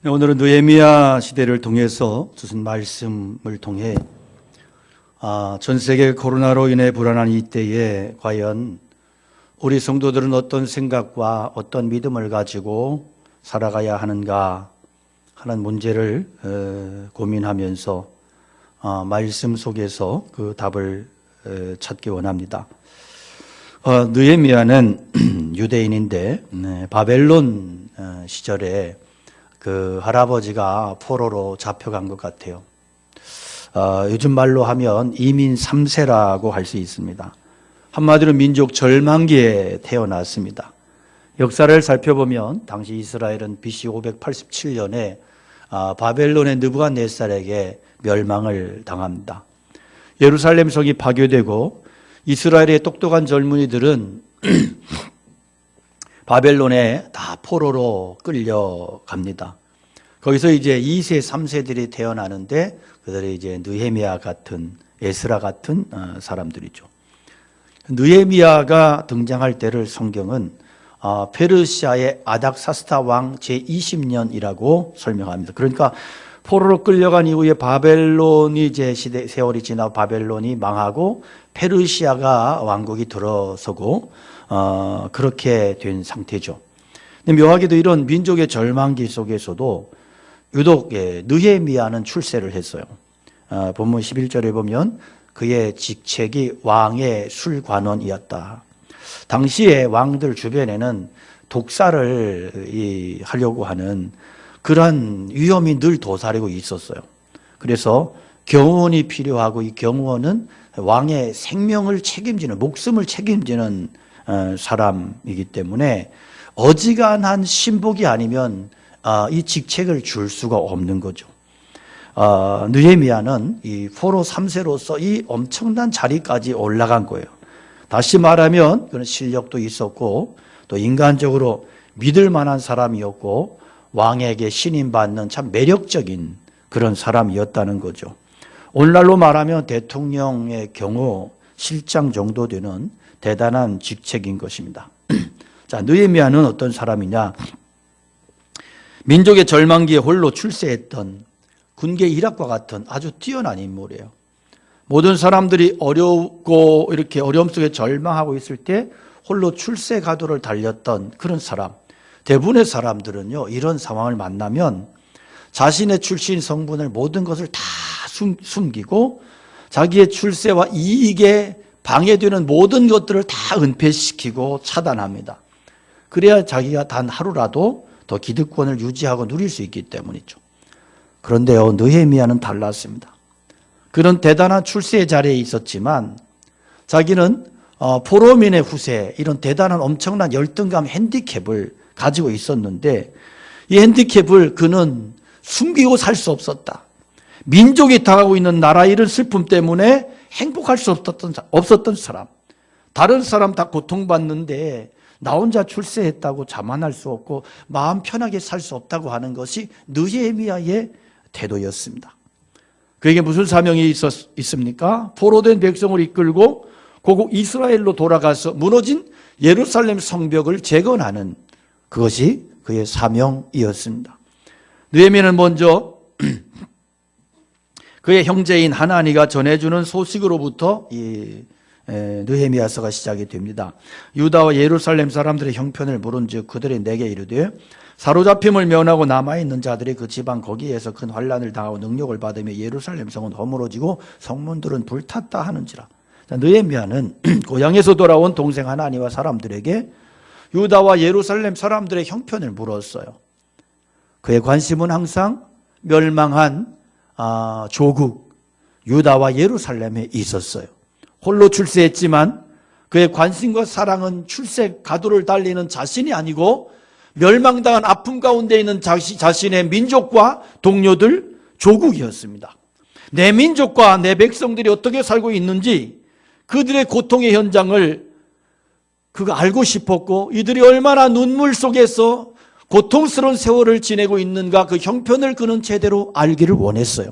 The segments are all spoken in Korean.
네, 오늘은 느헤미야 시대를 통해서 주신 말씀을 통해 전 세계 코로나로 인해 불안한 이때에 과연 우리 성도들은 어떤 생각과 어떤 믿음을 가지고 살아가야 하는가 하는 문제를 고민하면서 말씀 속에서 그 답을 찾기 원합니다. 느헤미야는 유대인인데 바벨론 시절에 그 할아버지가 포로로 잡혀간 것 같아요. 요즘 말로 하면 이민 3세라고 할 수 있습니다. 한마디로 민족 절망기에 태어났습니다. 역사를 살펴보면 당시 이스라엘은 BC 587년에 바벨론의 느부갓네살에게 멸망을 당합니다. 예루살렘 성이 파괴되고 이스라엘의 똑똑한 젊은이들은 바벨론에 다 포로로 끌려갑니다. 거기서 이제 2세, 3세들이 태어나는데 그들이 이제 느헤미야 같은, 에스라 같은 사람들이죠. 느헤미야가 등장할 때를 성경은 페르시아의 아닥사스다 왕 제20년이라고 설명합니다. 그러니까 포로로 끌려간 이후에 바벨론이 이제 세월이 지나 바벨론이 망하고 페르시아가 왕국이 들어서고 그렇게 된 상태죠. 근데 묘하게도 이런 민족의 절망기 속에서도 유독 느헤미야는 출세를 했어요. 본문 11절에 보면 그의 직책이 왕의 술관원이었다. 당시에 왕들 주변에는 독살을 하려고 하는 그러한 위험이 늘 도사리고 있었어요. 그래서 경호원이 필요하고 이 경호원은 왕의 생명을 책임지는, 목숨을 책임지는 사람이기 때문에 어지간한 신복이 아니면 이 직책을 줄 수가 없는 거죠. 느헤미야는 이 포로 3세로서 이 엄청난 자리까지 올라간 거예요. 다시 말하면 그런 실력도 있었고 또 인간적으로 믿을 만한 사람이었고 왕에게 신임받는 참 매력적인 그런 사람이었다는 거죠. 오늘날로 말하면 대통령의 경우 실장 정도 되는 대단한 직책인 것입니다. 자, 느헤미야는 어떤 사람이냐? 민족의 절망기에 홀로 출세했던 군계 일학과 같은 아주 뛰어난 인물이에요. 모든 사람들이 어렵고 이렇게 어려움 속에 절망하고 있을 때 홀로 출세 가도를 달렸던 그런 사람. 대부분의 사람들은요, 이런 상황을 만나면 자신의 출신 성분을 모든 것을 다 숨기고 자기의 출세와 이익에 방해되는 모든 것들을 다 은폐시키고 차단합니다. 그래야 자기가 단 하루라도 더 기득권을 유지하고 누릴 수 있기 때문이죠. 그런데요, 느헤미야는 달랐습니다. 그런 대단한 출세의 자리에 있었지만 자기는 포로민의 후세, 이런 대단한 엄청난 열등감 핸디캡을 가지고 있었는데 이 핸디캡을 그는 숨기고 살 수 없었다. 민족이 당하고 있는 나라 이런 슬픔 때문에 행복할 수 없었던 사람. 다른 사람 다 고통받는데 나 혼자 출세했다고 자만할 수 없고 마음 편하게 살 수 없다고 하는 것이 느헤미야의 태도였습니다. 그에게 무슨 사명이 있습니까? 포로된 백성을 이끌고 고국 이스라엘로 돌아가서 무너진 예루살렘 성벽을 재건하는 그것이 그의 사명이었습니다. 느헤미야는 먼저 그의 형제인 하나니가 전해주는 소식으로부터 이 느헤미야서가 시작이 됩니다. 유다와 예루살렘 사람들의 형편을 물은즉 그들이 내게 이르되 사로잡힘을 면하고 남아있는 자들이 그 지방 거기에서 큰 환난을 당하고 능력을 받으며 예루살렘 성은 허물어지고 성문들은 불탔다 하는지라. 느헤미야는 고향에서 돌아온 동생 하나니와 사람들에게 유다와 예루살렘 사람들의 형편을 물었어요. 그의 관심은 항상 멸망한 조국 유다와 예루살렘에 있었어요. 홀로 출세했지만 그의 관심과 사랑은 출세 가도를 달리는 자신이 아니고 멸망당한 아픔 가운데 있는 자신의 민족과 동료들, 조국이었습니다. 내 민족과 내 백성들이 어떻게 살고 있는지 그들의 고통의 현장을 그가 알고 싶었고 이들이 얼마나 눈물 속에서 고통스러운 세월을 지내고 있는가 그 형편을 그는 제대로 알기를 원했어요.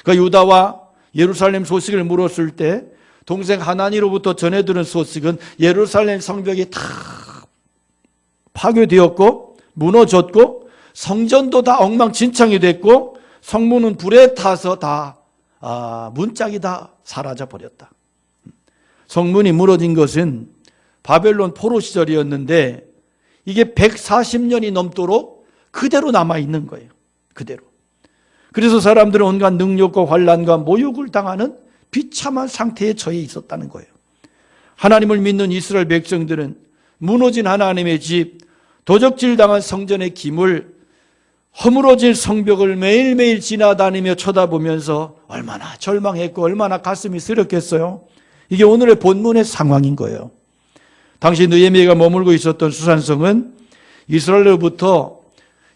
그 유다와 예루살렘 소식을 물었을 때 동생 하나니로부터 전해들은 소식은 예루살렘 성벽이 다 파괴되었고 무너졌고 성전도 다 엉망진창이 됐고 성문은 불에 타서 다 문짝이 다 사라져 버렸다. 성문이 무너진 것은 바벨론 포로 시절이었는데 이게 140년이 넘도록 그대로 남아있는 거예요. 그대로. 그래서 사람들은 온갖 능력과 환난과 모욕을 당하는 비참한 상태에 처해 있었다는 거예요. 하나님을 믿는 이스라엘 백성들은 무너진 하나님의 집, 도적질당한 성전의 기물, 허물어진 성벽을 매일매일 지나다니며 쳐다보면서 얼마나 절망했고 얼마나 가슴이 쓰렸겠어요. 이게 오늘의 본문의 상황인 거예요. 당시 느헤미야가 머물고 있었던 수산성은 이스라엘로부터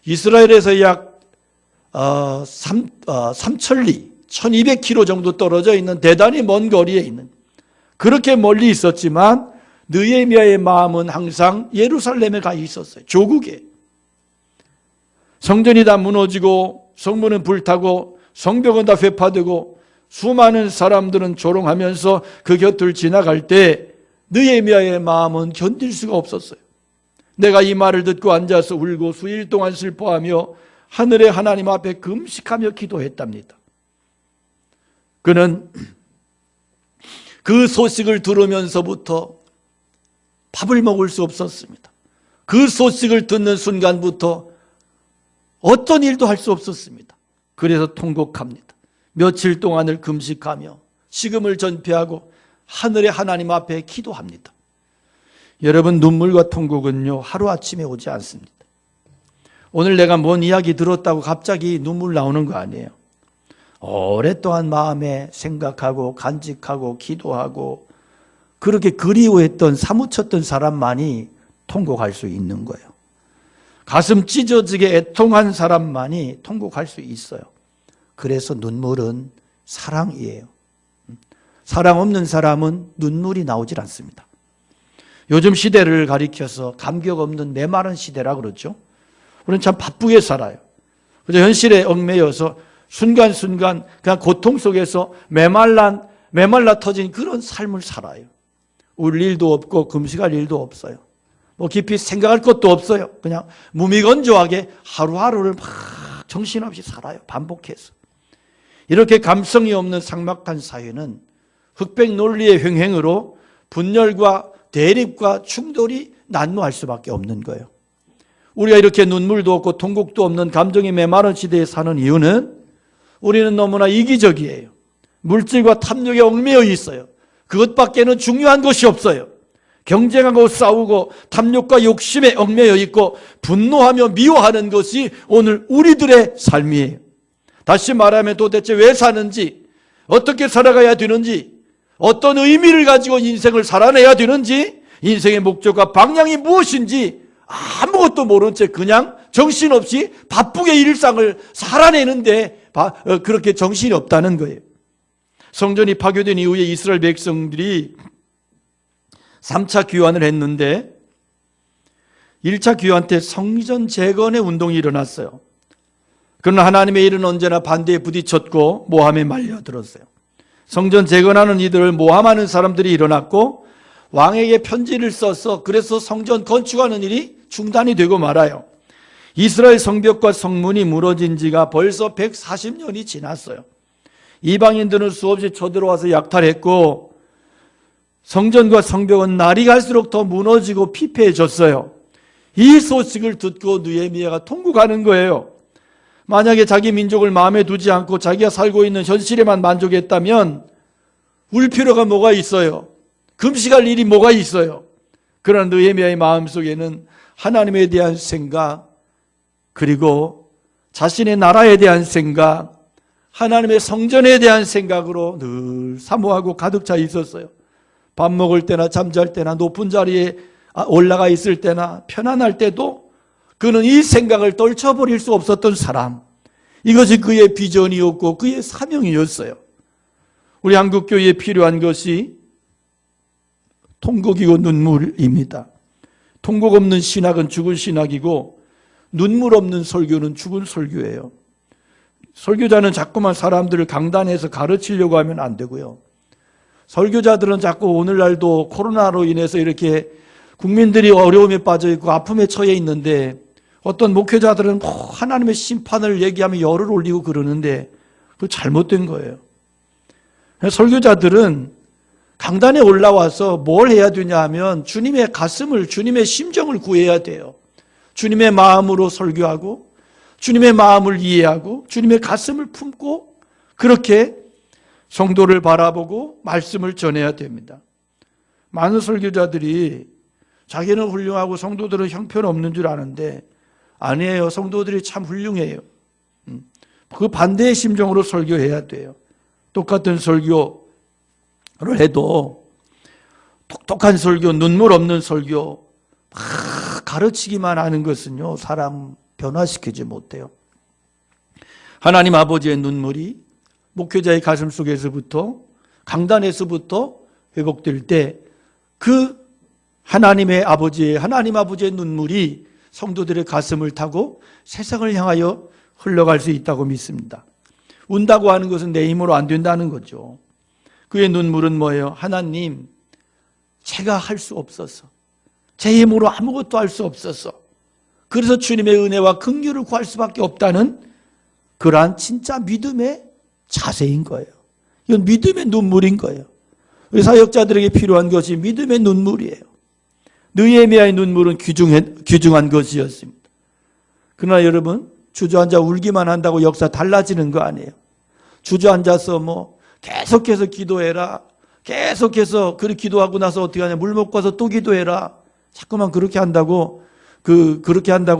이스라엘에서 약 3천리, 1200km 정도 떨어져 있는 대단히 먼 거리에 있는, 그렇게 멀리 있었지만 느헤미야의 마음은 항상 예루살렘에 가 있었어요. 조국에. 성전이 다 무너지고 성문은 불타고 성벽은 다 회파되고 수많은 사람들은 조롱하면서 그 곁을 지나갈 때 느헤미야의 마음은 견딜 수가 없었어요. 내가 이 말을 듣고 앉아서 울고 수일 동안 슬퍼하며 하늘의 하나님 앞에 금식하며 기도했답니다. 그는 그 소식을 들으면서부터 밥을 먹을 수 없었습니다. 그 소식을 듣는 순간부터 어떤 일도 할 수 없었습니다. 그래서 통곡합니다. 며칠 동안을 금식하며 식음을 전폐하고 하늘의 하나님 앞에 기도합니다. 여러분, 눈물과 통곡은요, 하루아침에 오지 않습니다. 오늘 내가 뭔 이야기 들었다고 갑자기 눈물 나오는 거 아니에요. 오랫동안 마음에 생각하고 간직하고 기도하고 그렇게 그리워했던, 사무쳤던 사람만이 통곡할 수 있는 거예요. 가슴 찢어지게 애통한 사람만이 통곡할 수 있어요. 그래서 눈물은 사랑이에요. 사랑 없는 사람은 눈물이 나오질 않습니다. 요즘 시대를 가리켜서 감격 없는 메마른 시대라 그러죠. 우리는 참 바쁘게 살아요. 그래서 현실에 얽매여서 순간순간 그냥 고통 속에서 메말라 터진 그런 삶을 살아요. 울 일도 없고 금식할 일도 없어요. 뭐 깊이 생각할 것도 없어요. 그냥 무미건조하게 하루하루를 막 정신없이 살아요. 반복해서. 이렇게 감성이 없는 삭막한 사회는 흑백 논리의 횡행으로 분열과 대립과 충돌이 난무할 수밖에 없는 거예요. 우리가 이렇게 눈물도 없고 통곡도 없는 감정이 메마른 시대에 사는 이유는 우리는 너무나 이기적이에요. 물질과 탐욕에 얽매여 있어요. 그것밖에는 중요한 것이 없어요. 경쟁하고 싸우고 탐욕과 욕심에 얽매여 있고 분노하며 미워하는 것이 오늘 우리들의 삶이에요. 다시 말하면 도대체 왜 사는지, 어떻게 살아가야 되는지, 어떤 의미를 가지고 인생을 살아내야 되는지, 인생의 목적과 방향이 무엇인지 아무것도 모른 채 그냥 정신없이 바쁘게 일상을 살아내는데 그렇게 정신이 없다는 거예요. 성전이 파괴된 이후에 이스라엘 백성들이 3차 귀환을 했는데 1차 귀환 때 성전 재건의 운동이 일어났어요. 그러나 하나님의 일은 언제나 반대에 부딪혔고 모함에 말려들었어요. 성전 재건하는 이들을 모함하는 사람들이 일어났고 왕에게 편지를 써서 그래서 성전 건축하는 일이 중단이 되고 말아요. 이스라엘 성벽과 성문이 무너진 지가 벌써 140년이 지났어요. 이방인들은 수없이 쳐들어와서 약탈했고 성전과 성벽은 날이 갈수록 더 무너지고 피폐해졌어요. 이 소식을 듣고 느헤미야가 통곡하는 거예요. 만약에 자기 민족을 마음에 두지 않고 자기가 살고 있는 현실에만 만족했다면 울 필요가 뭐가 있어요? 금식할 일이 뭐가 있어요? 그러나 느헤미야의 마음속에는 하나님에 대한 생각, 그리고 자신의 나라에 대한 생각, 하나님의 성전에 대한 생각으로 늘 사모하고 가득 차 있었어요. 밥 먹을 때나 잠잘 때나 높은 자리에 올라가 있을 때나 편안할 때도 그는 이 생각을 떨쳐버릴 수 없었던 사람. 이것이 그의 비전이었고 그의 사명이었어요. 우리 한국교회에 필요한 것이 통곡이고 눈물입니다. 통곡 없는 신학은 죽은 신학이고 눈물 없는 설교는 죽은 설교예요. 설교자는 자꾸만 사람들을 강단에서 가르치려고 하면 안 되고요. 설교자들은 자꾸 오늘날도 코로나로 인해서 이렇게 국민들이 어려움에 빠져 있고 아픔에 처해 있는데 어떤 목회자들은 하나님의 심판을 얘기하며 열을 올리고 그러는데 그거 잘못된 거예요. 설교자들은 강단에 올라와서 뭘 해야 되냐 하면 주님의 가슴을, 주님의 심정을 구해야 돼요. 주님의 마음으로 설교하고 주님의 마음을 이해하고 주님의 가슴을 품고 그렇게 성도를 바라보고 말씀을 전해야 됩니다. 많은 설교자들이 자기는 훌륭하고 성도들은 형편없는 줄 아는데 아니에요. 성도들이 참 훌륭해요. 그 반대의 심정으로 설교해야 돼요. 똑같은 설교를 해도 똑똑한 설교, 눈물 없는 설교 막 가르치기만 하는 것은요, 사람 변화시키지 못해요. 하나님 아버지의 눈물이 목회자의 가슴 속에서부터 강단에서부터 회복될 때 그 하나님 아버지의 눈물이 성도들의 가슴을 타고 세상을 향하여 흘러갈 수 있다고 믿습니다. 운다고 하는 것은 내 힘으로 안 된다는 거죠. 그의 눈물은 뭐예요? 하나님, 제가 할 수 없어서, 제 힘으로 아무것도 할 수 없어서, 그래서 주님의 은혜와 긍휼을 구할 수밖에 없다는 그러한 진짜 믿음의 자세인 거예요. 이건 믿음의 눈물인 거예요. 우리 사역자들에게 필요한 것이 믿음의 눈물이에요. 느헤미야의 눈물은 귀중한 것이었습니다. 그러나 여러분, 주저앉아 울기만 한다고 역사 달라지는 거 아니에요. 주저앉아서 계속해서 기도해라. 계속해서 그렇게 기도하고 나서 어떻게 하냐. 물 먹고 와서 또 기도해라. 자꾸만 그렇게 한다고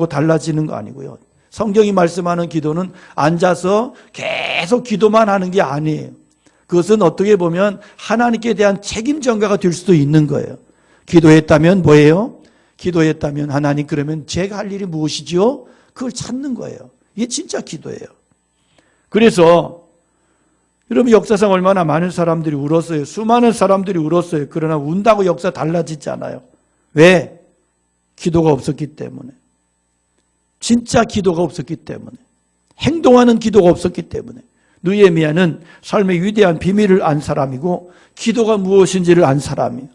달라지는 거 아니고요. 성경이 말씀하는 기도는 앉아서 계속 기도만 하는 게 아니에요. 그것은 어떻게 보면 하나님께 대한 책임 전가가 될 수도 있는 거예요. 기도했다면 뭐예요? 기도했다면 하나님, 그러면 제가 할 일이 무엇이지요? 그걸 찾는 거예요. 이게 진짜 기도예요. 그래서 여러분, 역사상 얼마나 많은 사람들이 울었어요. 수많은 사람들이 울었어요. 그러나 운다고 역사 달라지지 않아요. 왜? 기도가 없었기 때문에. 진짜 기도가 없었기 때문에. 행동하는 기도가 없었기 때문에. 느헤미야는 삶의 위대한 비밀을 안 사람이고 기도가 무엇인지를 안 사람이에요.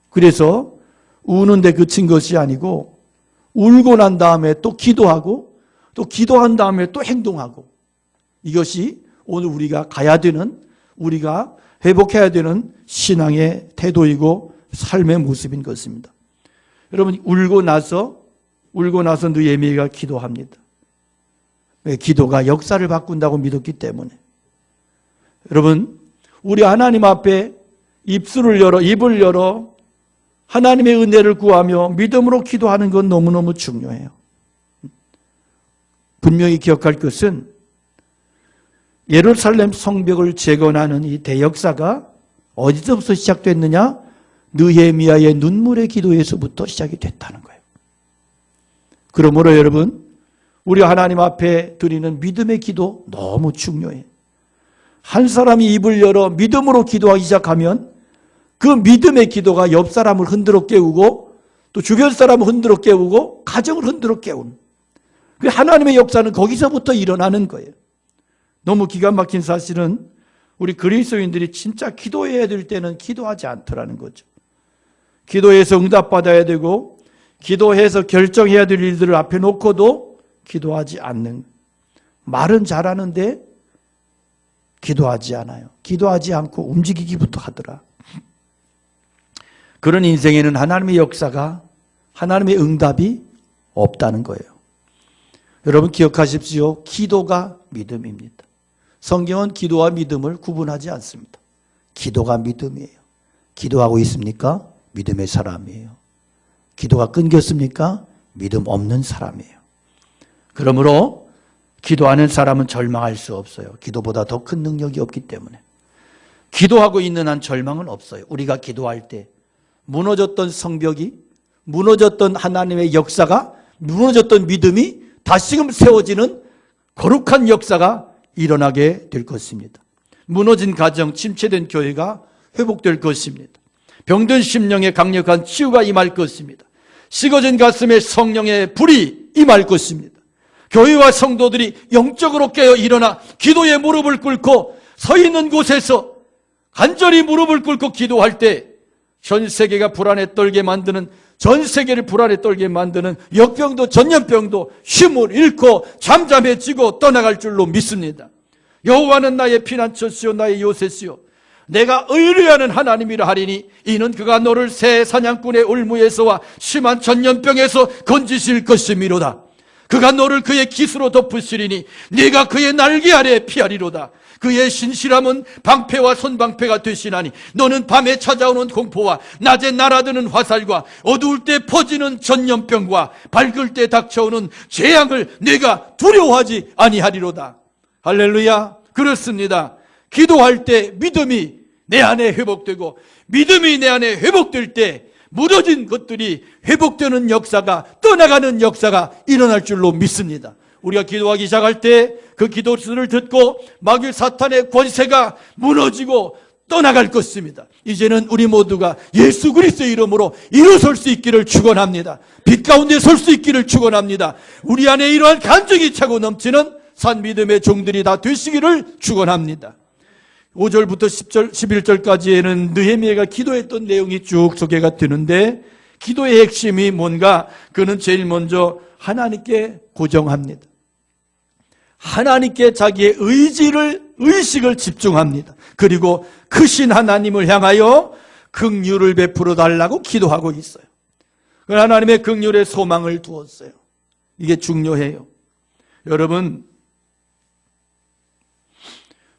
그래서 우는데 그친 것이 아니고 울고 난 다음에 또 기도하고 또 기도한 다음에 또 행동하고, 이것이 오늘 우리가 가야 되는, 우리가 회복해야 되는 신앙의 태도이고 삶의 모습인 것입니다. 여러분, 울고 나서 느헤미야가 기도합니다. 왜? 기도가 역사를 바꾼다고 믿었기 때문에. 여러분, 우리 하나님 앞에 입을 열어 하나님의 은혜를 구하며 믿음으로 기도하는 건 너무너무 중요해요. 분명히 기억할 것은 예루살렘 성벽을 재건하는 이 대역사가 어디서부터 시작됐느냐? 느헤미야의 눈물의 기도에서부터 시작이 됐다는 거예요. 그러므로 여러분, 우리 하나님 앞에 드리는 믿음의 기도 너무 중요해요. 한 사람이 입을 열어 믿음으로 기도하기 시작하면 그 믿음의 기도가 옆 사람을 흔들어 깨우고 또 주변 사람을 흔들어 깨우고 가정을 흔들어 깨우는, 그 하나님의 역사는 거기서부터 일어나는 거예요. 너무 기가 막힌 사실은 우리 그리스도인들이 진짜 기도해야 될 때는 기도하지 않더라는 거죠. 기도해서 응답받아야 되고 기도해서 결정해야 될 일들을 앞에 놓고도 기도하지 않는, 말은 잘하는데 기도하지 않아요. 기도하지 않고 움직이기부터 하더라. 그런 인생에는 하나님의 역사가, 하나님의 응답이 없다는 거예요. 여러분 기억하십시오. 기도가 믿음입니다. 성경은 기도와 믿음을 구분하지 않습니다. 기도가 믿음이에요. 기도하고 있습니까? 믿음의 사람이에요. 기도가 끊겼습니까? 믿음 없는 사람이에요. 그러므로 기도하는 사람은 절망할 수 없어요. 기도보다 더 큰 능력이 없기 때문에. 기도하고 있는 한 절망은 없어요. 우리가 기도할 때 무너졌던 성벽이, 무너졌던 하나님의 역사가, 무너졌던 믿음이 다시금 세워지는 거룩한 역사가 일어나게 될 것입니다. 무너진 가정, 침체된 교회가 회복될 것입니다. 병든 심령에 강력한 치유가 임할 것입니다. 식어진 가슴에 성령의 불이 임할 것입니다. 교회와 성도들이 영적으로 깨어 일어나 기도에 무릎을 꿇고 서 있는 곳에서 간절히 무릎을 꿇고 기도할 때 전 세계가 불안에 떨게 만드는 전 세계를 불안에 떨게 만드는 역병도 전염병도 힘을 잃고 잠잠해지고 떠나갈 줄로 믿습니다. 여호와는 나의 피난처시요 나의 요새시요 내가 의뢰하는 하나님이라 하리니 이는 그가 너를 새 사냥꾼의 올무에서와 심한 전염병에서 건지실 것이미로다. 그가 너를 그의 깃으로 덮으시리니 네가 그의 날개 아래 피하리로다. 그의 신실함은 방패와 손방패가 되시나니 너는 밤에 찾아오는 공포와 낮에 날아드는 화살과 어두울 때 퍼지는 전염병과 밝을 때 닥쳐오는 재앙을 네가 두려워하지 아니하리로다. 할렐루야. 그렇습니다. 기도할 때 믿음이 내 안에 회복되고 믿음이 내 안에 회복될 때 무너진 것들이 회복되는 역사가, 떠나가는 역사가 일어날 줄로 믿습니다. 우리가 기도하기 시작할 때 그 기도를 듣고 마귀 사탄의 권세가 무너지고 떠나갈 것입니다. 이제는 우리 모두가 예수 그리스도의 이름으로 일어설 수 있기를 축원합니다. 빛 가운데 설 수 있기를 축원합니다. 우리 안에 이러한 간증이 차고 넘치는 산 믿음의 종들이 다 되시기를 축원합니다. 5절부터 10절, 11절까지에는 느헤미야가 기도했던 내용이 쭉 소개가 되는데 기도의 핵심이 뭔가? 그는 제일 먼저 하나님께 고정합니다. 하나님께 자기의 의식을 집중합니다. 그리고 크신 하나님을 향하여 긍휼을 베풀어 달라고 기도하고 있어요. 하나님의 긍휼에 소망을 두었어요. 이게 중요해요. 여러분,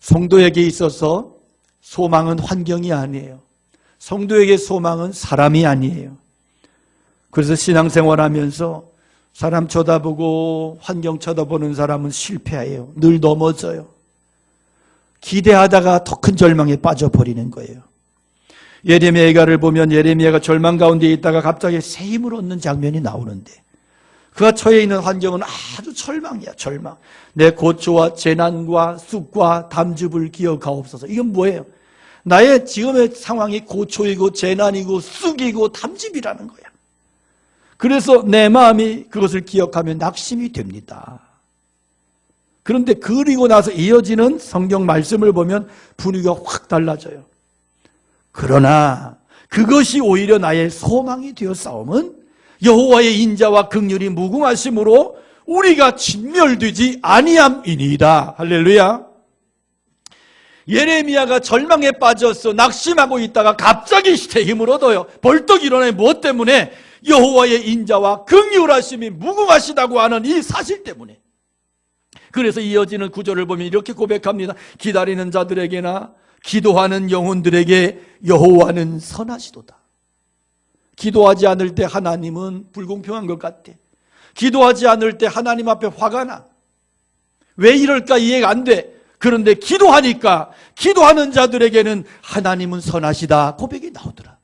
성도에게 있어서 소망은 환경이 아니에요. 성도에게 소망은 사람이 아니에요. 그래서 신앙생활하면서 사람 쳐다보고 환경 쳐다보는 사람은 실패해요. 늘 넘어져요. 기대하다가 더 큰 절망에 빠져버리는 거예요. 예레미야를 보면 예레미야가 절망 가운데 있다가 갑자기 새 힘을 얻는 장면이 나오는데 그가 처해 있는 환경은 아주 절망이야. 절망. 내 고초와 재난과 쑥과 담즙을 기억하옵소서. 이건 뭐예요? 나의 지금의 상황이 고초이고 재난이고 쑥이고 담즙이라는 거야. 그래서 내 마음이 그것을 기억하면 낙심이 됩니다. 그런데 그리고 나서 이어지는 성경 말씀을 보면 분위기가 확 달라져요. 그러나 그것이 오히려 나의 소망이 되었사오면 여호와의 인자와 긍휼이 무궁하심으로 우리가 진멸되지 아니함이니이다. 할렐루야. 예레미야가 절망에 빠져서 낙심하고 있다가 갑자기 새 힘을 얻어요. 벌떡 일어나요. 무엇 때문에? 여호와의 인자와 긍휼하심이 무궁하시다고 하는 이 사실 때문에. 그래서 이어지는 구절을 보면 이렇게 고백합니다. 기다리는 자들에게나 기도하는 영혼들에게 여호와는 선하시도다. 기도하지 않을 때 하나님은 불공평한 것 같아. 기도하지 않을 때 하나님 앞에 화가 나. 왜 이럴까 이해가 안 돼. 그런데 기도하니까 기도하는 자들에게는 하나님은 선하시다 고백이 나오더라.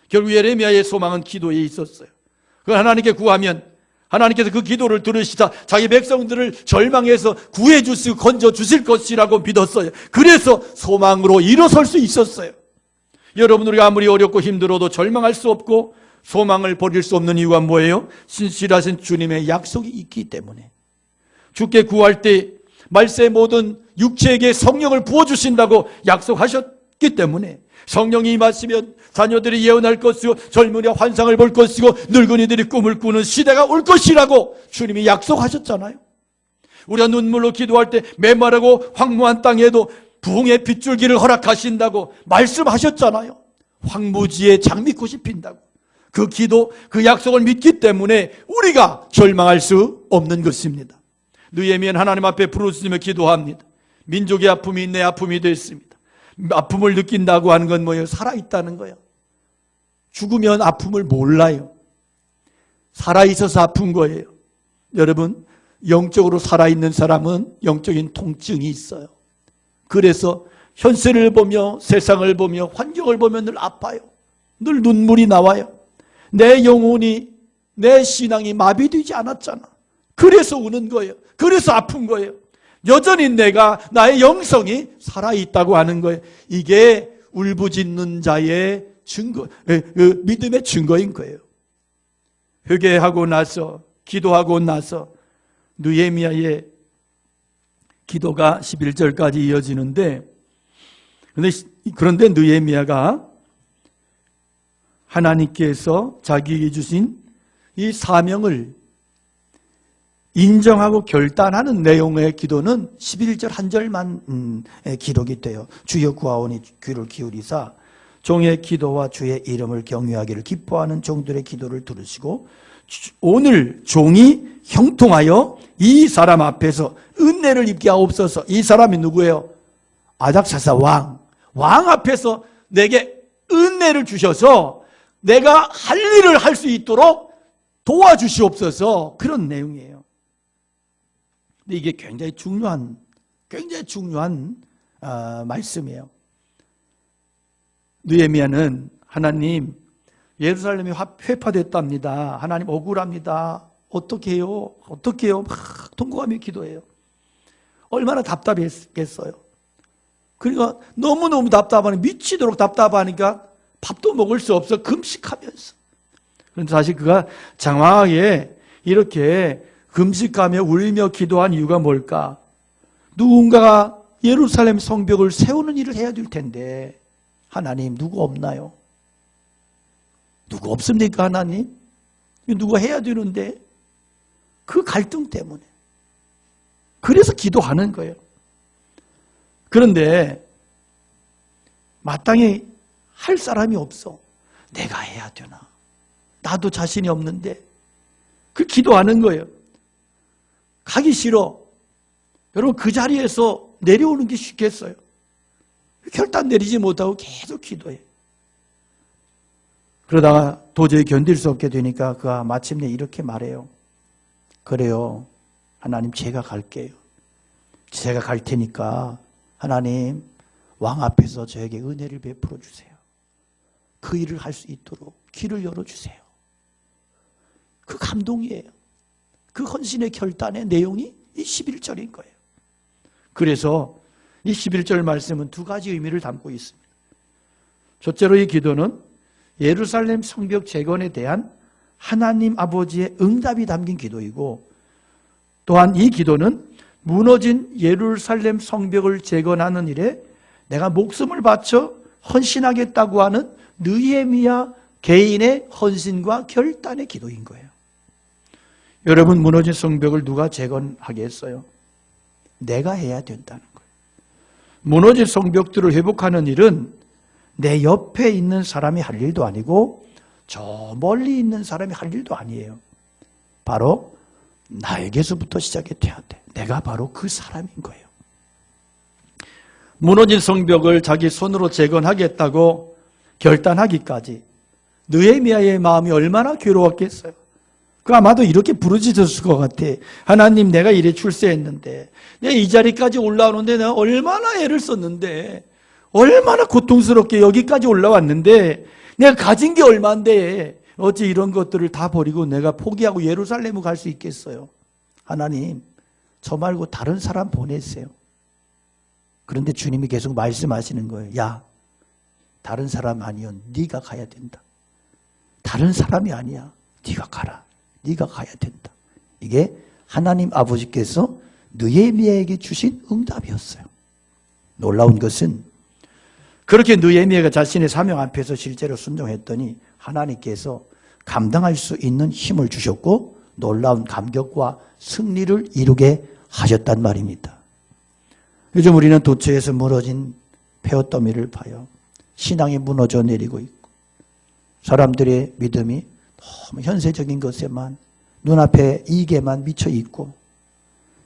결국 예레미야의 소망은 기도에 있었어요. 그걸 하나님께 구하면 하나님께서 그 기도를 들으시자 자기 백성들을 절망해서 구해 주시고 건져 주실 것이라고 믿었어요. 그래서 소망으로 일어설 수 있었어요. 여러분, 우리가 아무리 어렵고 힘들어도 절망할 수 없고 소망을 버릴 수 없는 이유가 뭐예요? 신실하신 주님의 약속이 있기 때문에. 주께 구할 때 말세 모든 육체에게 성령을 부어주신다고 약속하셨기 때문에 성령이 임하시면 자녀들이 예언할 것이고 젊은이가 환상을 볼 것이고 늙은이들이 꿈을 꾸는 시대가 올 것이라고 주님이 약속하셨잖아요. 우리가 눈물로 기도할 때 메마르고 황무한 땅에도 부흥의 빗줄기를 허락하신다고 말씀하셨잖아요. 황무지에 장미꽃이 핀다고. 그 기도, 그 약속을 믿기 때문에 우리가 절망할 수 없는 것입니다. 느헤미야는 하나님 앞에 부르짖으며 기도합니다. 민족의 아픔이 내 아픔이 됐습니다. 아픔을 느낀다고 하는 건 뭐예요? 살아있다는 거예요. 죽으면 아픔을 몰라요. 살아있어서 아픈 거예요. 여러분, 영적으로 살아있는 사람은 영적인 통증이 있어요. 그래서 현세를 보며 세상을 보며 환경을 보며 늘 아파요. 늘 눈물이 나와요. 내 영혼이, 내 신앙이 마비되지 않았잖아. 그래서 우는 거예요. 그래서 아픈 거예요. 여전히 내가, 나의 영성이 살아있다고 하는 거예요. 이게 울부짖는 자의 증거, 믿음의 증거인 거예요. 회개하고 나서, 기도하고 나서 느헤미야의 기도가 11절까지 이어지는데, 그런데 느헤미야가 하나님께서 자기에게 주신 이 사명을 인정하고 결단하는 내용의 기도는 11절 한 절만 기록이 돼요. 주여 구하오니 귀를 기울이사 종의 기도와 주의 이름을 경외하기를 기뻐하는 종들의 기도를 들으시고 오늘 종이 형통하여 이 사람 앞에서 은혜를 입게 하옵소서. 이 사람이 누구예요? 아닥사스 왕 앞에서 내게 은혜를 주셔서 내가 할 일을 할 수 있도록 도와주시옵소서. 그런 내용이에요. 근데 이게 굉장히 중요한 말씀이에요. 느헤미야는 하나님 예루살렘이 회파됐답니다. 하나님 억울합니다. 어떻게 해요? 막 통곡하며 기도해요. 얼마나 답답했겠어요. 그러니까 너무너무 답답하니 미치도록 답답하니까 밥도 먹을 수 없어 금식하면서. 그런데 사실 그가 장황하게 이렇게 금식하며 울며 기도한 이유가 뭘까? 누군가가 예루살렘 성벽을 세우는 일을 해야 될 텐데 하나님 누구 없나요? 누구 없습니까 하나님? 누가 해야 되는데 그 갈등 때문에 그래서 기도하는 거예요. 그런데 마땅히 할 사람이 없어. 내가 해야 되나? 나도 자신이 없는데 그 기도하는 거예요. 가기 싫어. 여러분 그 자리에서 내려오는 게 쉽겠어요? 결단 내리지 못하고 계속 기도해. 그러다가 도저히 견딜 수 없게 되니까 그가 마침내 이렇게 말해요. 그래요. 하나님 제가 갈게요. 제가 갈 테니까 하나님 왕 앞에서 저에게 은혜를 베풀어 주세요. 그 일을 할 수 있도록 길을 열어주세요. 그 감동이에요. 그 헌신의 결단의 내용이 이 11절인 거예요. 그래서 이 11절 말씀은 두 가지 의미를 담고 있습니다. 첫째로 이 기도는 예루살렘 성벽 재건에 대한 하나님 아버지의 응답이 담긴 기도이고 또한 이 기도는 무너진 예루살렘 성벽을 재건하는 일에 내가 목숨을 바쳐 헌신하겠다고 하는 느헤미야 개인의 헌신과 결단의 기도인 거예요. 여러분 무너진 성벽을 누가 재건하겠어요? 내가 해야 된다는 거예요. 무너진 성벽들을 회복하는 일은 내 옆에 있는 사람이 할 일도 아니고 저 멀리 있는 사람이 할 일도 아니에요. 바로 나에게서부터 시작이 돼야 돼. 내가 바로 그 사람인 거예요. 무너진 성벽을 자기 손으로 재건하겠다고 결단하기까지 느헤미야의 마음이 얼마나 괴로웠겠어요. 그 아마도 이렇게 부르짖었을 것 같아. 하나님 내가 이래 출세했는데 내가 이 자리까지 올라오는데 내가 얼마나 애를 썼는데 얼마나 고통스럽게 여기까지 올라왔는데 내가 가진 게 얼만데 어찌 이런 것들을 다 버리고 내가 포기하고 예루살렘을 갈 수 있겠어요. 하나님 저 말고 다른 사람 보내세요. 그런데 주님이 계속 말씀하시는 거예요. 야 다른 사람 아니요 네가 가야 된다. 다른 사람이 아니야. 네가 가라. 네가 가야 된다. 이게 하나님 아버지께서 느헤미야에게 주신 응답이었어요. 놀라운 것은 그렇게 느헤미야가 자신의 사명 앞에서 실제로 순종했더니 하나님께서 감당할 수 있는 힘을 주셨고 놀라운 감격과 승리를 이루게 하셨단 말입니다. 요즘 우리는 도처에서 무너진 폐허더미를 봐요. 신앙이 무너져 내리고 있고 사람들의 믿음이 너무 현세적인 것에만 눈앞에 이익에만 미쳐 있고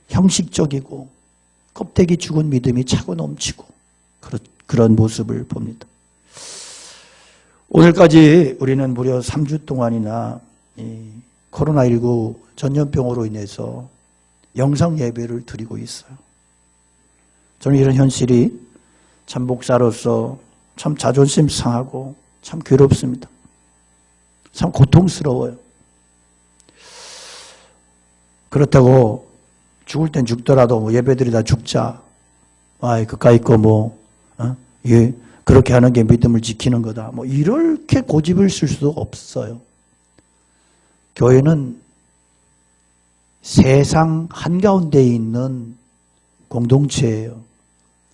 형식적이고 껍데기 죽은 믿음이 차고 넘치고 그런 모습을 봅니다. 오늘까지 우리는 무려 3주 동안이나 이 코로나19 전염병으로 인해서 영상 예배를 드리고 있어요. 저는 이런 현실이 참 목사로서 참 자존심 상하고 참 괴롭습니다. 참 고통스러워요. 그렇다고 죽을 땐 죽더라도 뭐 예배드리다 죽자. 그까이 거 예, 그렇게 하는 게 믿음을 지키는 거다. 이렇게 고집을 쓸 수도 없어요. 교회는 세상 한가운데에 있는 공동체예요.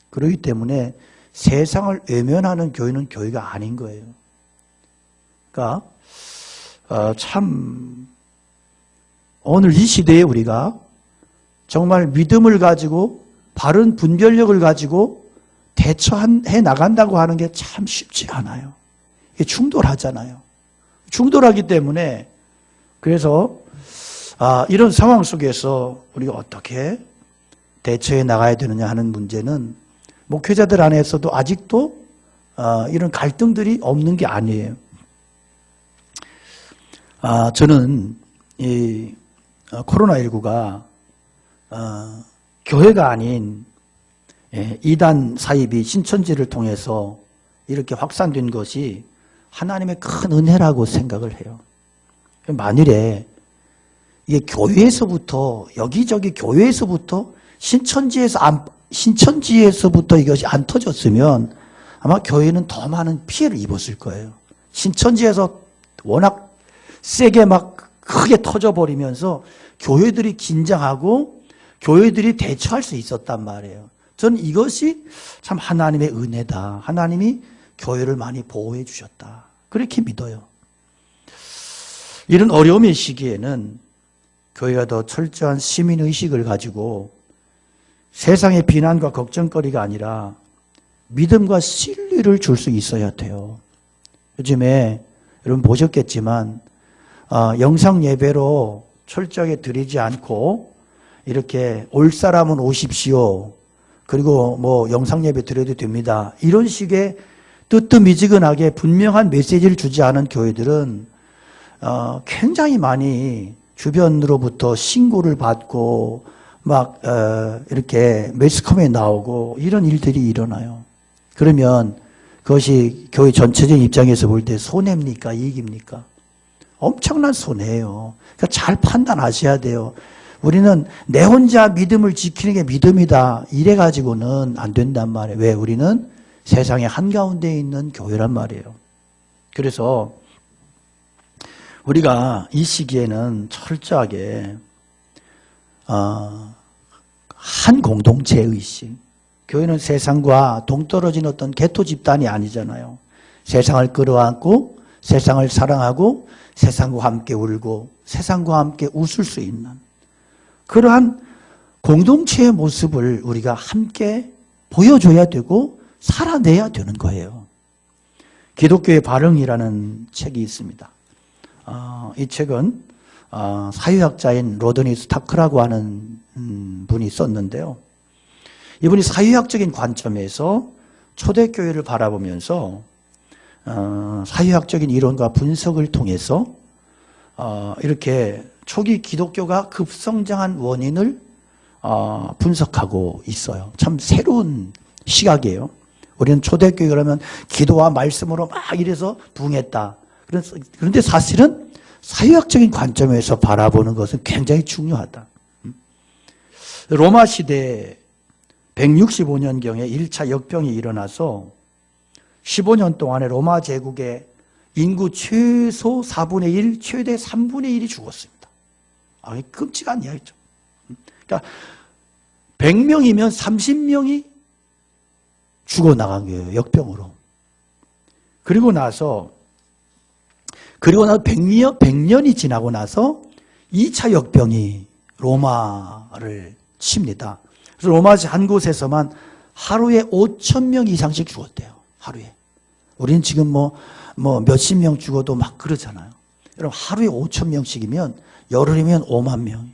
그렇기 때문에 세상을 외면하는 교회는 교회가 아닌 거예요. 그러니까 참 오늘 이 시대에 우리가 정말 믿음을 가지고 바른 분별력을 가지고 대처해 나간다고 하는 게 참 쉽지 않아요. 이게 충돌하잖아요. 충돌하기 때문에 그래서 이런 상황 속에서 우리가 어떻게 대처해 나가야 되느냐 하는 문제는 목회자들 안에서도 아직도 이런 갈등들이 없는 게 아니에요. 저는 이 코로나19가 교회가 아닌 이단 사입이 신천지를 통해서 이렇게 확산된 것이 하나님의 큰 은혜라고 생각을 해요. 만일에 이게 교회에서부터 여기저기 교회에서부터 신천지에서부터 이것이 안 터졌으면 아마 교회는 더 많은 피해를 입었을 거예요. 신천지에서 워낙 세게 막 크게 터져버리면서 교회들이 긴장하고 교회들이 대처할 수 있었단 말이에요. 저는 이것이 참 하나님의 은혜다. 하나님이 교회를 많이 보호해 주셨다. 그렇게 믿어요. 이런 어려움의 시기에는 교회가 더 철저한 시민의식을 가지고 세상의 비난과 걱정거리가 아니라 믿음과 신뢰를 줄 수 있어야 돼요. 요즘에 여러분 보셨겠지만 영상 예배로 철저하게 드리지 않고 이렇게 올 사람은 오십시오. 그리고 뭐 영상 예배 드려도 됩니다. 이런 식의 뜨뜻미지근하게 분명한 메시지를 주지 않은 교회들은 굉장히 많이 주변으로부터 신고를 받고 막 이렇게 매스컴에 나오고 이런 일들이 일어나요. 그러면 그것이 교회 전체적인 입장에서 볼 때 손해입니까? 이익입니까? 엄청난 손해예요. 그러니까 잘 판단하셔야 돼요. 우리는 내 혼자 믿음을 지키는 게 믿음이다. 이래가지고는 안 된단 말이에요. 왜? 우리는 세상의 한가운데 있는 교회란 말이에요. 그래서 우리가 이 시기에는 철저하게 한 공동체 의식. 교회는 세상과 동떨어진 어떤 개토 집단이 아니잖아요. 세상을 끌어안고 세상을 사랑하고 세상과 함께 울고 세상과 함께 웃을 수 있는 그러한 공동체의 모습을 우리가 함께 보여줘야 되고 살아내야 되는 거예요. 기독교의 발흥이라는 책이 있습니다. 이 책은 사회학자인 로드니 스타크라고 하는 분이 썼는데요. 이분이 사회학적인 관점에서 초대교회를 바라보면서 사회학적인 이론과 분석을 통해서 이렇게 초기 기독교가 급성장한 원인을 분석하고 있어요. 참 새로운 시각이에요. 우리는 초대교회 그러면 기도와 말씀으로 막 이래서 부흥했다. 그런데 사실은 사회학적인 관점에서 바라보는 것은 굉장히 중요하다. 로마 시대 165년경에 1차 역병이 일어나서 15년 동안에 로마 제국의 인구 최소 4분의 1, 최대 3분의 1이 죽었습니다. 끔찍한 이야기죠. 그러니까 100명이면 30명이 죽어나간 거예요. 역병으로. 그리고 나서 100년이 지나고 나서 2차 역병이 로마를 칩니다. 그래서 로마 한 곳에서만 하루에 5,000명 이상씩 죽었대요. 하루에. 우리는 지금 몇십 명 죽어도 막 그러잖아요. 여러분, 하루에 5,000명씩이면 열흘이면 5만 명.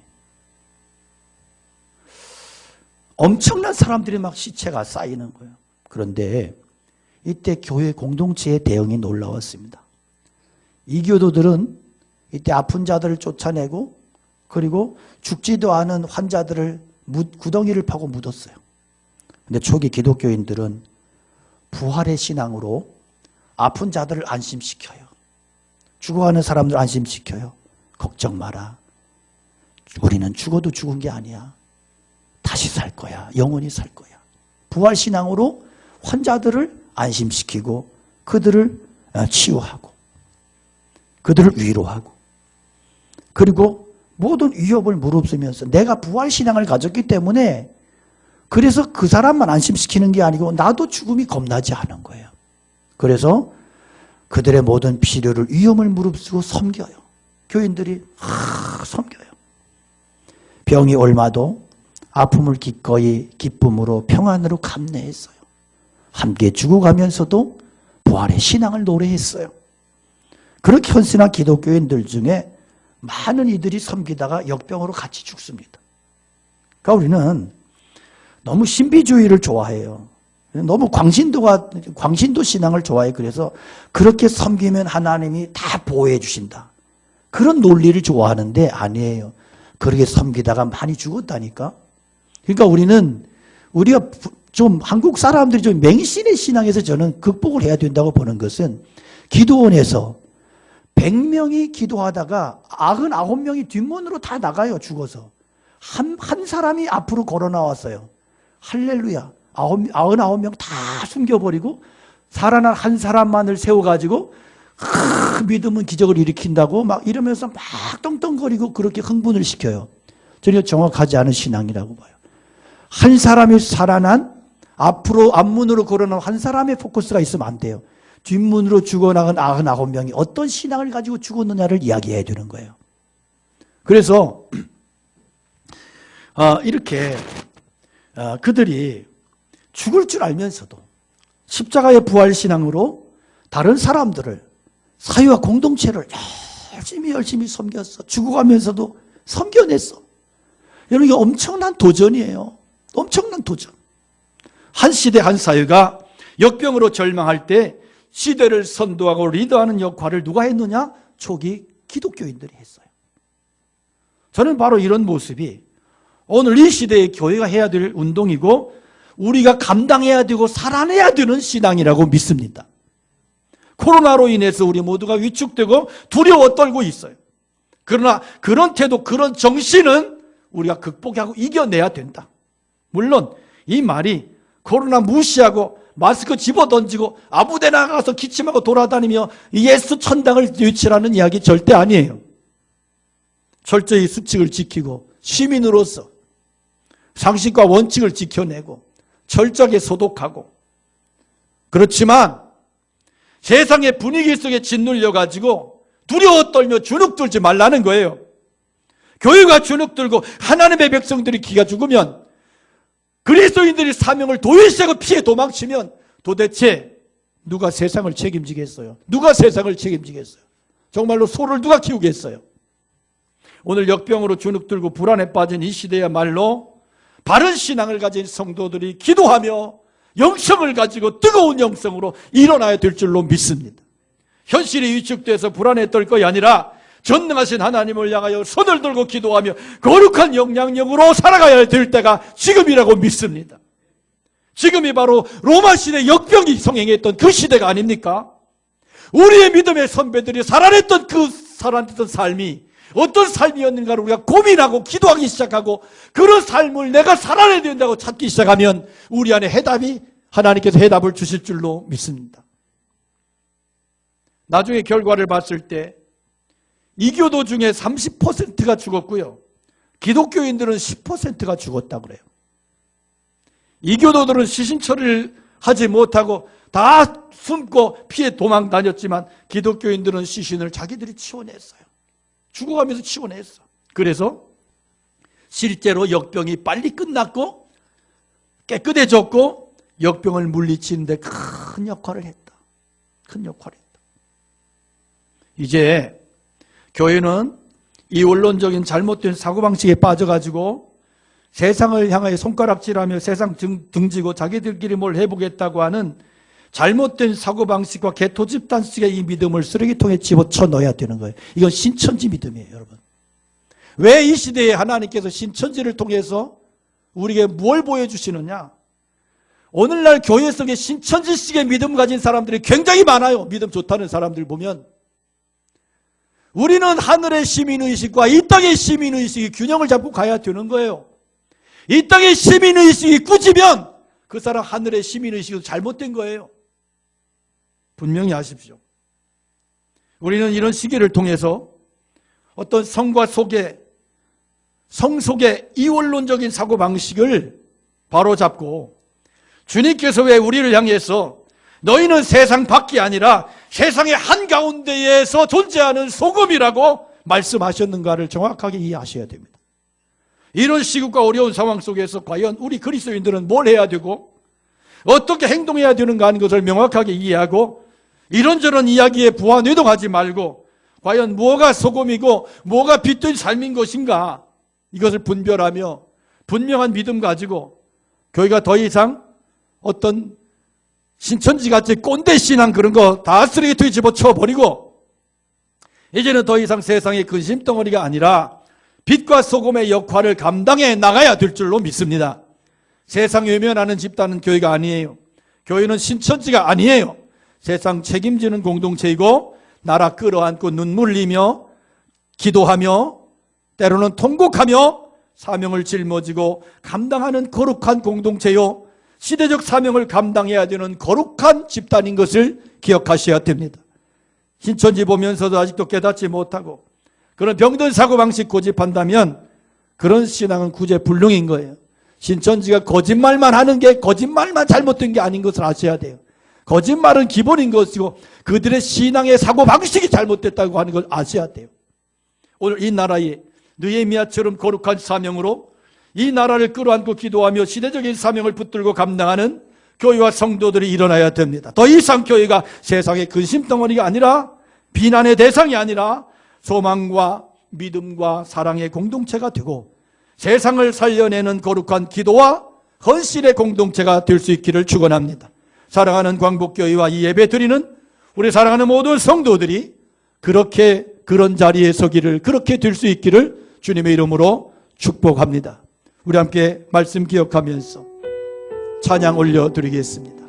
엄청난 사람들이 막 시체가 쌓이는 거예요. 그런데 이때 교회 공동체의 대응이 놀라웠습니다. 이교도들은 이때 아픈 자들을 쫓아내고 그리고 죽지도 않은 환자들을 구덩이를 파고 묻었어요. 근데 초기 기독교인들은 부활의 신앙으로 아픈 자들을 안심시켜요. 죽어가는 사람들 안심시켜요. 걱정 마라. 우리는 죽어도 죽은 게 아니야. 다시 살 거야. 영원히 살 거야. 부활 신앙으로 환자들을 안심시키고 그들을 치유하고 그들을 위로하고 그리고 모든 위협을 무릅쓰면서 내가 부활 신앙을 가졌기 때문에 그래서 그 사람만 안심시키는 게 아니고 나도 죽음이 겁나지 않은 거예요. 그래서 그들의 모든 필요를 위험을 무릅쓰고 섬겨요. 교인들이 섬겨요. 병이 옮아도 아픔을 기꺼이 기쁨으로 평안으로 감내했어요. 함께 죽어가면서도 부활의 신앙을 노래했어요. 그렇게 헌신한 기독교인들 중에 많은 이들이 섬기다가 역병으로 같이 죽습니다. 그러니까 우리는 너무 신비주의를 좋아해요. 너무 광신도 신앙을 좋아해요. 그래서 그렇게 섬기면 하나님이 다 보호해 주신다. 그런 논리를 좋아하는데 아니에요. 그렇게 섬기다가 많이 죽었다니까. 그러니까 우리가 좀 한국 사람들이 좀 맹신의 신앙에서 저는 극복을 해야 된다고 보는 것은 기도원에서 100명이 기도하다가 99명이 뒷문으로 다 나가요. 죽어서. 한 사람이 앞으로 걸어 나왔어요. 할렐루야. 99명 다 숨겨버리고 살아난 한 사람만을 세워가지고 믿음은 기적을 일으킨다고 막 이러면서 막 떵떵거리고 그렇게 흥분을 시켜요. 전혀 정확하지 않은 신앙이라고 봐요. 한 사람이 살아난 앞으로 앞문으로 걸어나온 한 사람의 포커스가 있으면 안 돼요. 뒷문으로 죽어나간 99명이 어떤 신앙을 가지고 죽었느냐를 이야기해야 되는 거예요. 그래서 이렇게 그들이 죽을 줄 알면서도 십자가의 부활신앙으로 다른 사람들을 사회와 공동체를 열심히 섬겼어. 죽어가면서도 섬겨냈어. 여러분 이게 엄청난 도전이에요. 엄청난 도전. 한 시대 한 사회가 역병으로 절망할 때 시대를 선도하고 리더하는 역할을 누가 했느냐? 초기 기독교인들이 했어요. 저는 바로 이런 모습이 오늘 이 시대의 교회가 해야 될 운동이고 우리가 감당해야 되고 살아내야 되는 신앙이라고 믿습니다. 코로나로 인해서 우리 모두가 위축되고 두려워 떨고 있어요. 그러나 그런 태도, 그런 정신은 우리가 극복하고 이겨내야 된다. 물론 이 말이 코로나 무시하고 마스크 집어던지고 아무데나 가서 기침하고 돌아다니며 예수 천당을 외치라는 이야기 절대 아니에요. 철저히 수칙을 지키고 시민으로서 상식과 원칙을 지켜내고 철저하게 소독하고, 그렇지만 세상의 분위기 속에 짓눌려가지고 두려워 떨며 주눅 들지 말라는 거예요. 교회가 주눅 들고 하나님의 백성들이 기가 죽으면, 그리스도인들이 사명을 도외시하고 피해 도망치면 도대체 누가 세상을 책임지겠어요? 누가 세상을 책임지겠어요? 정말로 소를 누가 키우겠어요? 오늘 역병으로 주눅 들고 불안에 빠진 이 시대야말로 바른 신앙을 가진 성도들이 기도하며 영성을 가지고 뜨거운 영성으로 일어나야 될 줄로 믿습니다. 현실이 위축돼서 불안에 떨 것이 아니라 전능하신 하나님을 향하여 손을 들고 기도하며 거룩한 영향력으로 살아가야 될 때가 지금이라고 믿습니다. 지금이 바로 로마 시대 역병이 성행했던 그 시대가 아닙니까? 우리의 믿음의 선배들이 살아냈던 그 살아냈던 삶이 어떤 삶이었는가를 우리가 고민하고 기도하기 시작하고 그런 삶을 내가 살아내야 된다고 찾기 시작하면 우리 안에 하나님께서 해답을 주실 줄로 믿습니다. 나중에 결과를 봤을 때 이교도 중에 30%가 죽었고요. 기독교인들은 10%가 죽었다고 그래요. 이교도들은 시신처리를 하지 못하고 다 숨고 피해 도망 다녔지만 기독교인들은 시신을 자기들이 치워냈어요. 죽어가면서 치워냈어. 그래서 실제로 역병이 빨리 끝났고 깨끗해졌고 역병을 물리치는데 큰 역할을 했다. 큰 역할을 했다. 이제 교회는 이 원론적인 잘못된 사고방식에 빠져가지고 세상을 향하여 손가락질하며 세상 등지고 자기들끼리 뭘 해보겠다고 하는 잘못된 사고방식과 개토 집단 속의 이 믿음을 쓰레기통에 집어쳐 넣어야 되는 거예요. 이건 신천지 믿음이에요, 여러분. 왜 이 시대에 하나님께서 신천지를 통해서 우리에게 뭘 보여주시느냐? 오늘날 교회 속에 신천지식의 믿음 가진 사람들이 굉장히 많아요. 믿음 좋다는 사람들 보면. 우리는 하늘의 시민의식과 이 땅의 시민의식이 균형을 잡고 가야 되는 거예요. 이 땅의 시민의식이 꾸지면 그 사람 하늘의 시민의식도 잘못된 거예요. 분명히 아십시오. 우리는 이런 시기를 통해서 어떤 성과 속에, 성 속의 이원론적인 사고방식을 바로잡고 주님께서 왜 우리를 향해서 너희는 세상 밖이 아니라 세상의 한가운데에서 존재하는 소금이라고 말씀하셨는가를 정확하게 이해하셔야 됩니다. 이런 시국과 어려운 상황 속에서 과연 우리 그리스도인들은 뭘 해야 되고 어떻게 행동해야 되는가 하는 것을 명확하게 이해하고 이런저런 이야기에 부화뇌동하지 말고 과연 뭐가 소금이고 뭐가 빛된 삶인 것인가 이것을 분별하며 분명한 믿음 가지고 교회가 더 이상 어떤 신천지같이 꼰대 신앙 그런 거 다 쓰레기통에 집어쳐버리고 이제는 더 이상 세상의 근심덩어리가 아니라 빛과 소금의 역할을 감당해 나가야 될 줄로 믿습니다. 세상 외면하는 집단은 교회가 아니에요. 교회는 신천지가 아니에요. 세상 책임지는 공동체이고 나라 끌어안고 눈물 흘리며 기도하며 때로는 통곡하며 사명을 짊어지고 감당하는 거룩한 공동체요. 시대적 사명을 감당해야 되는 거룩한 집단인 것을 기억하셔야 됩니다. 신천지 보면서도 아직도 깨닫지 못하고 그런 병든 사고방식 고집한다면 그런 신앙은 구제불능인 거예요. 신천지가 거짓말만 하는 게 거짓말만 잘못된 게 아닌 것을 아셔야 돼요. 거짓말은 기본인 것이고 그들의 신앙의 사고방식이 잘못됐다고 하는 걸 아셔야 돼요. 오늘 이 나라에 느헤미야처럼 거룩한 사명으로 이 나라를 끌어안고 기도하며 시대적인 사명을 붙들고 감당하는 교회와 성도들이 일어나야 됩니다. 더 이상 교회가 세상의 근심덩어리가 아니라 비난의 대상이 아니라 소망과 믿음과 사랑의 공동체가 되고 세상을 살려내는 거룩한 기도와 헌신의 공동체가 될 수 있기를 축원합니다. 사랑하는 광복교회와 이 예배 드리는 우리 사랑하는 모든 성도들이 그렇게 그런 자리에 서기를 그렇게 될 수 있기를 주님의 이름으로 축복합니다. 우리 함께 말씀 기억하면서 찬양 올려드리겠습니다.